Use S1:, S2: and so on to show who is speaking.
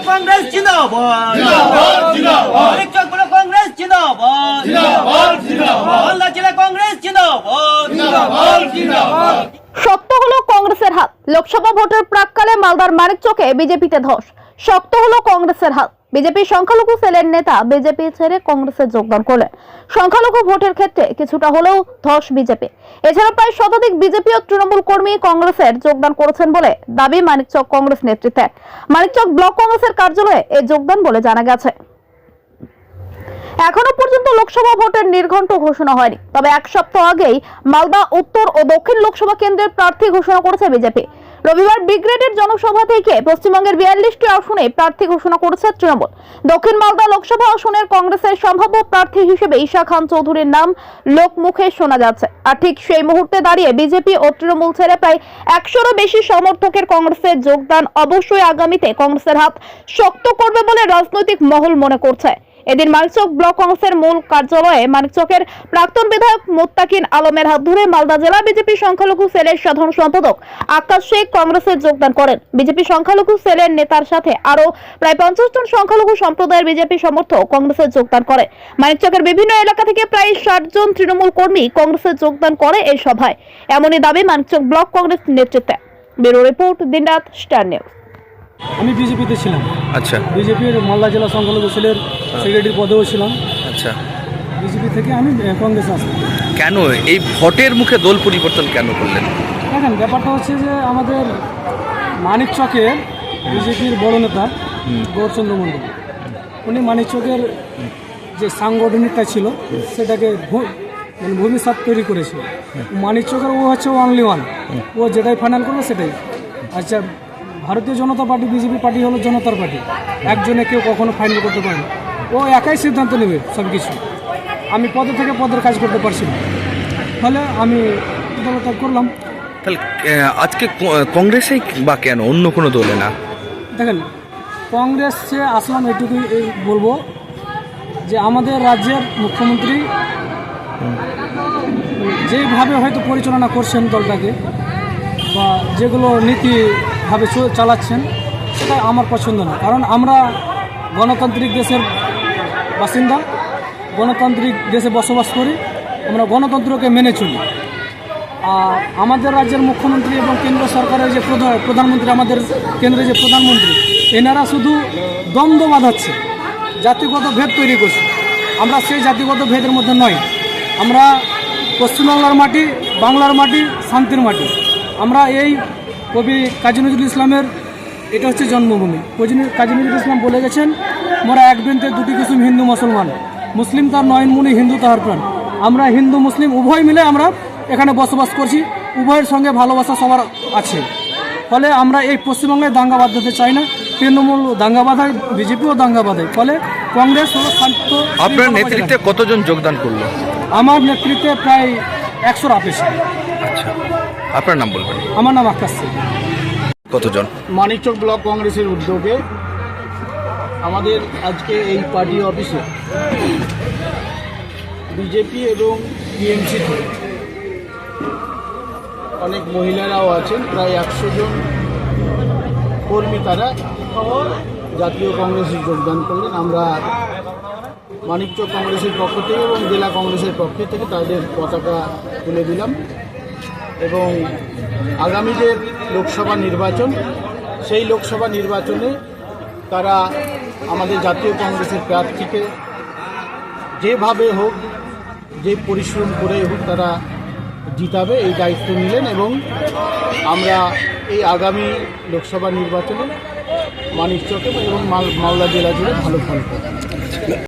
S1: कांग्रेस जिंदाबाद जिंदाबाद कांग्रेस जिंदाबाद जिंदाबाद मालदा जिला कांग्रेस जिंदाबाद जिंदाबाद जिंदाबाद।
S2: শক্ত হলো কংগ্রেসের হাত। লোকসভা ভোটের প্রাককালে মালদার মানিকচকে বিজেপিতে ধস। শক্ত হলো কংগ্রেসের হাত। বিজেপি সংখ্যালঘু সেলের নেতা বিজেপি ছেড়ে কংগ্রেসে যোগদান করলেন। সংখ্যালঘু ভোটের ক্ষেত্রে কিছুটা হলেও ধস বিজেপি। এছাড়া প্রায় শতাধিক বিজেপি ও তৃণমূল কর্মী কংগ্রেসের যোগদান করেছেন বলে দাবি মানিকচক কংগ্রেস নেতৃত্বের। মানিকচক ব্লক কংগ্রেসের কার্যালয়ে এই যোগদান বলে জানা গেছে। এখনো পর্যন্ত লোকসভা ভোটের নির্ঘণ্ট ঘোষণা হয়নি, তবে এক সপ্তাহ আগেই মালদা উত্তর ও দক্ষিণ লোকসভা কেন্দ্রের প্রার্থী ঘোষণা করেছে বিজেপি। রবিবার ব্রিগেডের জনসভা থেকে পশ্চিমবঙ্গের 42টি আসনে প্রার্থী ঘোষণা করেছে তৃণমূল। দক্ষিণ মালদা লোকসভা আসনের কংগ্রেসের সম্ভাব্য প্রার্থী হিসেবে ঈশা খান চৌধুরীর নাম লোকমুখে শোনা যাচ্ছে। আর ঠিক সেই মুহূর্তে দাঁড়িয়ে বিজেপি ও তৃণমূল ছেড়ে প্রায় 100-রও বেশি সমর্থকের কংগ্রেসে যোগদান অবশ্যই আগামীতে কংগ্রেসের হাত শক্ত করবে বলে রাজনৈতিক মহল মনে করছে। এদিন মানিকচক ব্লক কংগ্রেসের মূল কার্যালয়ে মানিকচকের প্রাক্তন বিধায়ক মুত্তাকিন আলমের হাত ধরে মালদা জেলা বিজেপি সংখ্যালঘু সেলের সাধারণ সম্পাদক আকাশ শেখ কংগ্রেসে যোগদান করেন। বিজেপি সংখ্যালঘু সেলের নেতার সাথে আরো প্রায় 50 জন সংখ্যালঘু সম্প্রদায়ের বিজেপি সমর্থক কংগ্রেসে যোগদান করে। মানিকচকের বিভিন্ন এলাকা থেকে প্রায় 60 জন তৃণমূল কর্মী কংগ্রেসে যোগদান করে এই সভায়। এমনই দাবি মানিকচক ব্লক কংগ্রেস নেতৃত্বে। ব্যুরো রিপোর্ট, দিনরাত স্টার নিউজ।
S3: আমি বিজেপিতে ছিলাম।
S4: আচ্ছা,
S3: বিজেপির মালদা জেলা সংখ্যালঘু সেলের সেক্রেটারি পদেও ছিলাম।
S4: আচ্ছা,
S3: বিজেপি থেকে আমি কংগ্রেসে আসি।
S4: কেন এই ভোটের মুখে দল পরিবর্তন কেন করলেন?
S3: দেখেন, ব্যাপারটা হচ্ছে যে আমাদের মানিকচকের বিজেপির বড় নেতা গৌরচন্দ্র মণ্ডল, উনি মানিকচকের যে সাংগঠনিকটা ছিল সেটাকে ভূমিসাৎ তৈরি করেছিল। মানিকচকের ও হচ্ছে অনলি ওয়ান, ও যেটাই ফাইনাল করবে সেটাই। আচ্ছা, ভারতীয় জনতা পার্টি বিজেপি পার্টি হলো জনতার পার্টি, একজনে কেউ কখনো ফাইনাল করতে পারে না। ও একাই সিদ্ধান্ত নেবে সব কিছু। আমি পদে থেকে পদের কাজ করতে পারছি না, ফলে আমি দলত্যাগ করলাম।
S4: তাহলে আজকে কংগ্রেসেই বা কেন, অন্য কোনো দলে না?
S3: দেখেন, কংগ্রেসে আসলাম এটুকুই বলবো যে আমাদের রাজ্যের মুখ্যমন্ত্রী যেভাবে হয়তো পরিচালনা করছেন দলটাকে, বা যেগুলো নীতিভাবে চালাচ্ছেন, সেটা আমার পছন্দ না। কারণ আমরা গণতান্ত্রিক দেশের বাসিন্দা, গণতান্ত্রিক দেশে বসবাস করি, আমরা গণতন্ত্রকে মেনে চলি। আর আমাদের রাজ্যের মুখ্যমন্ত্রী এবং কেন্দ্র সরকারের যে প্রধানমন্ত্রী, আমাদের কেন্দ্রের যে প্রধানমন্ত্রী, এনারা শুধু দ্বন্দ্ব বাঁধাচ্ছে, জাতিগত ভেদ তৈরি করছে। আমরা সেই জাতিগত ভেদের মধ্যে নয়। আমরা পশ্চিমবাংলার মাটি, বাংলার মাটি, শান্তির মাটি। আমরা এই কবি কাজী নজরুল ইসলামের এটা হচ্ছে জন্মভূমি। কাজী নজরুল ইসলাম বলে গেছেন, মোরা এক বৃন্তে দুটি কুসুম হিন্দু মুসলমান, মুসলিম তার নয়ন মুনি, হিন্দু তাহার প্রাণ। আমরা হিন্দু মুসলিম উভয় মিলে আমরা এখানে বসবাস করছি, উভয়ের সঙ্গে ভালোবাসা সবার আছে। ফলে আমরা এই পশ্চিমবঙ্গে দাঙ্গা বাঁধাতে চাই না। তৃণমূল দাঙ্গা বাঁধায়, বিজেপিও দাঙ্গা বাঁধায়, ফলে কংগ্রেস হলো শান্ত।
S4: আপনার নেতৃত্বে কতজন যোগদান করলো?
S3: আমার নেতৃত্বে প্রায় 100-র আশেপাশে।
S4: আচ্ছা, আপনার নাম বলবেন?
S3: আমার নাম আকাশ শেখ।
S4: কতজন?
S5: মানিকচক ব্লক কংগ্রেসের উদ্যোগে আমাদের আজকে এই পার্টি অফিসে বিজেপি এবং টিএমসি থেকে অনেক মহিলারাও আছেন, প্রায় 100 জন কর্মী তারা জাতীয় কংগ্রেসে যোগদান করলেন। আমরা মানিকচক কংগ্রেসের পক্ষ থেকে এবং জেলা কংগ্রেসের পক্ষ থেকে তাদের পতাকা তুলে দিলাম। এবং আগামী যে লোকসভা নির্বাচন, সেই লোকসভা নির্বাচনে তারা আমাদের জাতীয় কংগ্রেসের প্রার্থীকে যেভাবে হোক, যে পরিশ্রম করে হোক তারা জিতাবে, এই দায়িত্ব নিলেন। এবং আমরা এই আগামী লোকসভা নির্বাচনে মানিকচকে এবং মালদা জেলা জুড়ে ভালো ফল করব।